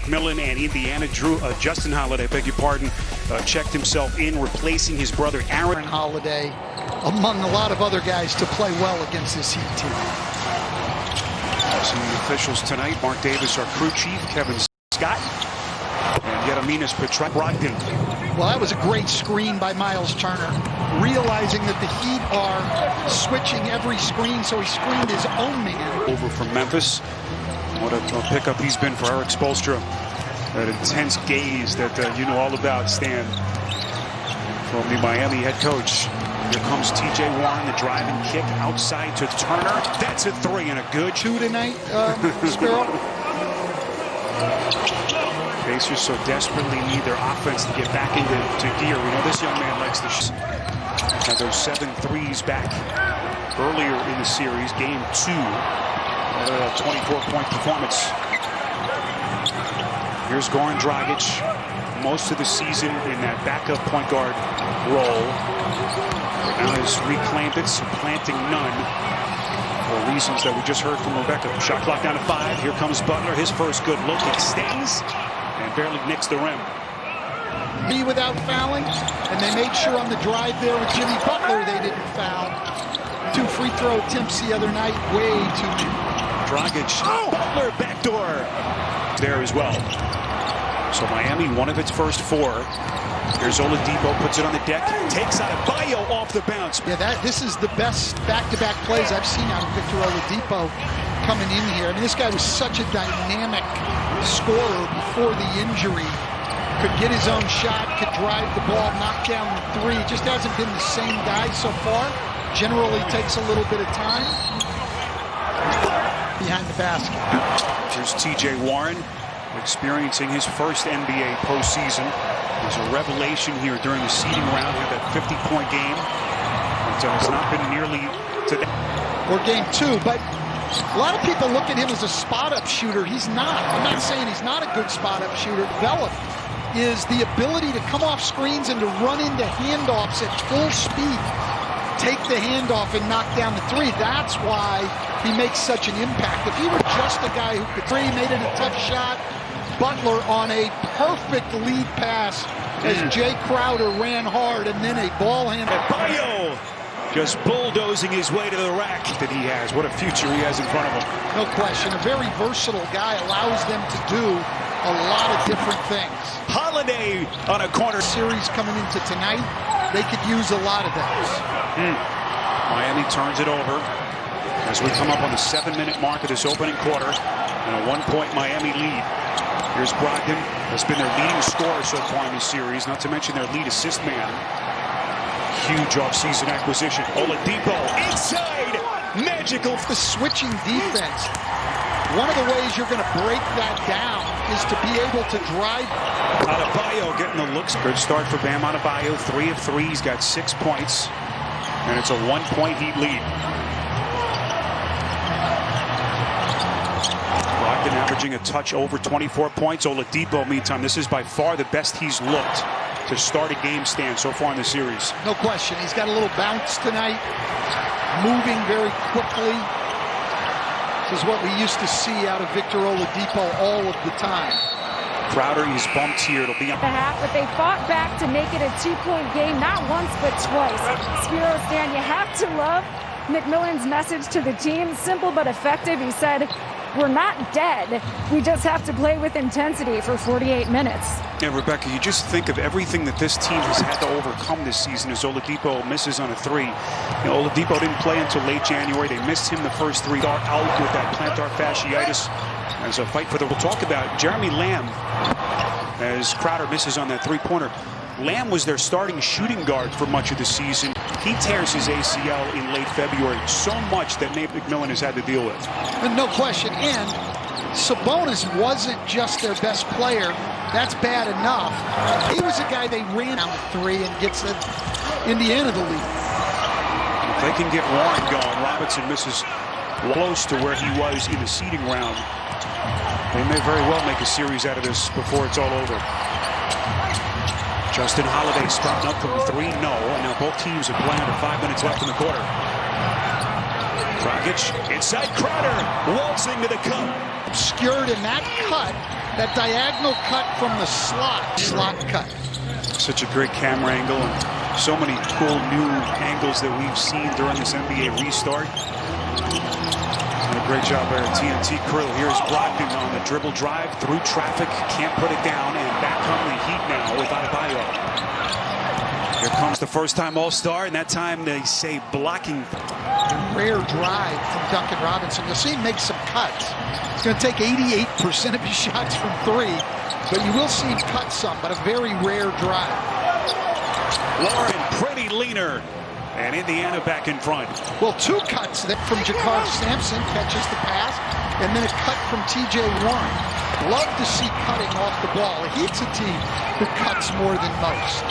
McMillan and Indiana. Justin Holiday, beg your pardon, checked himself in, replacing his brother Aaron Holiday, among a lot of other guys, to play well against this Heat team. Some of the officials tonight: Mark Davis, our crew chief, Kevin Scott, and Yereminas Brogdon. Well, that was a great screen by Miles Turner, realizing that the Heat are switching every screen, so he screened his own man. Over from Memphis. What a pickup he's been for Eric Spoelstra. That intense gaze that you know all about, Stan, from the Miami head coach. Here comes T.J. Warren, the driving kick outside to Turner. That's a three and a good. Two tonight, Sparrow. Pacers so desperately need their offense to get back into gear. We know this young man likes to have those 7 threes back earlier in the series, game 2. 24-point performance. Here's Goran Dragic, most of the season in that backup point guard role. Now has reclaimed it, supplanting none, for reasons that we just heard from Rebecca. Shot clock down to 5. Here comes Butler. His first good look, extends and barely nicks the rim. Be without fouling, and they made sure on the drive there with Jimmy Butler they didn't foul. 2 free throw attempts the other night, way too many. Dragic, Butler backdoor there as well. So Miami, one of its first 4. Here's Oladipo, puts it on the deck, takes out a bio off the bounce. Yeah, this is the best back-to-back plays I've seen out of Victor Oladipo coming in here. I mean, this guy was such a dynamic scorer before the injury. Could get his own shot, could drive the ball, knock down the 3. Just hasn't been the same guy so far. Generally takes a little bit of time. Behind the basket. Here's T.J. Warren, experiencing his first NBA postseason. There's a revelation here during the seeding round. Had that 50-point game. But it's not been nearly to that. Or game 2, but a lot of people look at him as a spot-up shooter. He's not. I'm not saying he's not a good spot-up shooter. Developed is the ability to come off screens and to run into handoffs at full speed. Take the handoff and knock down the 3. That's why he makes such an impact. If he were just a guy who could three, made it a tough shot. Butler on a perfect lead pass as Jay Crowder ran hard, and then a ball hand. Bio just bulldozing his way to the rack that he has. What a future he has in front of him. No question. A very versatile guy, allows them to do a lot of different things. Holiday on a corner. Series coming into tonight, they could use a lot of those. Miami turns it over as we come up on the 7-minute mark of this opening quarter, and a 1-point Miami lead. Here's Brogdon, has been their leading scorer so far in this series, not to mention their lead assist man. Huge offseason acquisition. Oladipo inside, magical. The switching defense. One of the ways you're going to break that down is to be able to drive. Adebayo getting the looks. Good start for Bam Adebayo. 3 of 3. He's got 6 points. And it's a 1-point Heat lead. Brogdon averaging a touch over 24 points. Oladipo, meantime, this is by far the best he's looked to start a game stand so far in the series. No question. He's got a little bounce tonight. Moving very quickly. This is what we used to see out of Victor Oladipo all of the time. Crowder, he's bumped here. It'll be the half, but they fought back to make it a 2-point game, not once but twice. Spiro, Stan, you have to love McMillan's message to the team. Simple but effective. He said, we're not dead. We just have to play with intensity for 48 minutes. Yeah, Rebecca, you just think of everything that this team has had to overcome this season as Oladipo misses on a 3. You know, Oladipo didn't play until late January. They missed him the first 3. Out with that plantar fasciitis. As a fight for the... We'll talk about Jeremy Lamb as Crowder misses on that 3-pointer. Lamb was their starting shooting guard for much of the season. He tears his ACL in late February. So much that Nate McMillan has had to deal with. No question. And Sabonis wasn't just their best player. That's bad enough. He was a guy they ran out of 3 and gets Indiana the lead. If they can get Warren going, Robinson misses close to where he was in the seeding round. They may very well make a series out of this before it's all over. Justin Holiday spotting up from the 3, no. And now both teams are playing with 5 minutes left in the quarter. Dragic inside Crowder, waltzing to the cup. Obscured in that cut, that diagonal cut from the slot cut. Such a great camera angle and so many cool new angles that we've seen during this NBA restart. And a great job by our TNT crew. Here's Brogdon on the dribble drive through traffic, can't put it down, and back on the Heat now with Adebayo. Here comes the first-time All-Star, and that time they say blocking. A rare drive from Duncan Robinson. You'll see him make some cuts. He's going to take 88% of his shots from three, but you will see him cut some, but a very rare drive. Warren, pretty leaner, and Indiana back in front. Well, two cuts from Jakar Sampson, catches the pass, and then a cut from TJ Warren. Love to see cutting off the ball. Heat's a team who cuts more than most.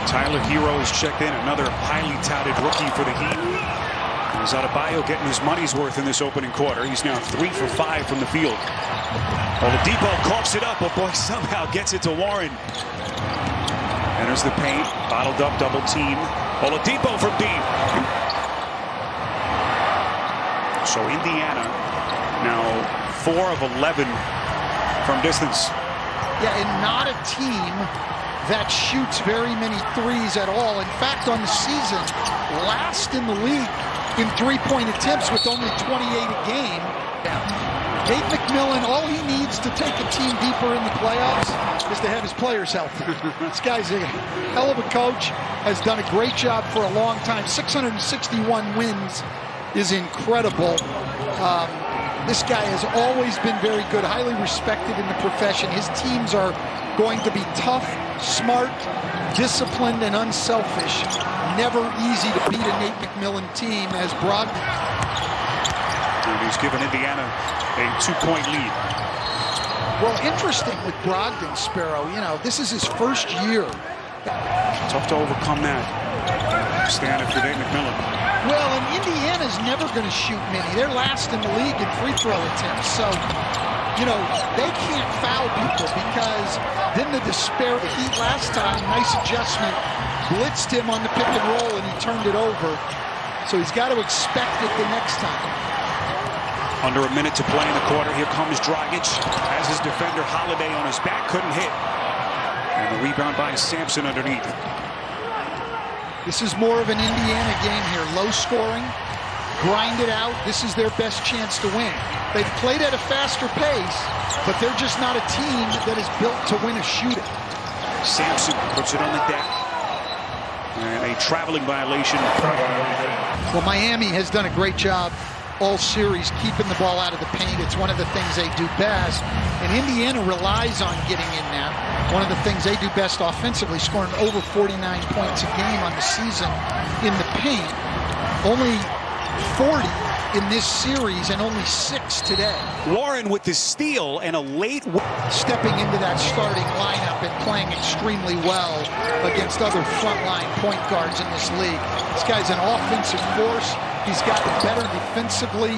Tyler Hero is checked in, another highly touted rookie for the Heat. As Adebayo getting his money's worth in this opening quarter. He's now 3 for 5 from the field. Oladipo coughs it up, but boy, somehow gets it to Warren. Enters the paint, bottled up, double team. Oladipo from deep. So Indiana now 4 of 11 from distance. Yeah, and not a team that shoots very many threes at all. In fact, on the season, last in the league in three-point attempts with only 28 a game. Nate McMillan, all he needs to take a team deeper in the playoffs is to have his players healthy. This guy's a hell of a coach, has done a great job for a long time. 661 wins is incredible. This guy has always been very good, highly respected in the profession. His teams are going to be tough, smart, disciplined, and unselfish. Never easy to beat a Nate McMillan team as Brogdon. He's given Indiana a 2-point lead. Well, interesting with Brogdon, Sparrow. You know, this is his first year. Tough to overcome that. Standing for Nate McMillan. Well, and Indiana's never going to shoot many. They're last in the league in free throw attempts. So, you know, they can't foul people because then the despair of the Heat last time, nice adjustment, blitzed him on the pick and roll and he turned it over. So he's got to expect it the next time. Under a minute to play in the quarter. Here comes Dragic. Has his defender Holiday on his back. Couldn't hit. And the rebound by Sampson underneath. This is more of an Indiana game here. Low scoring, grind it out. This is their best chance to win. They've played at a faster pace, but they're just not a team that is built to win a shooting. Sampson puts it on the deck. And a traveling violation. Well, Miami has done a great job all series keeping the ball out of the paint. It's one of the things they do best. And Indiana relies on getting in now. One of the things they do best offensively, scoring over 49 points a game on the season in the paint. Only 40 in this series and only 6 today. Warren with the steal and a late... Stepping into that starting lineup and playing extremely well against other frontline point guards in this league. This guy's an offensive force. He's gotten better defensively.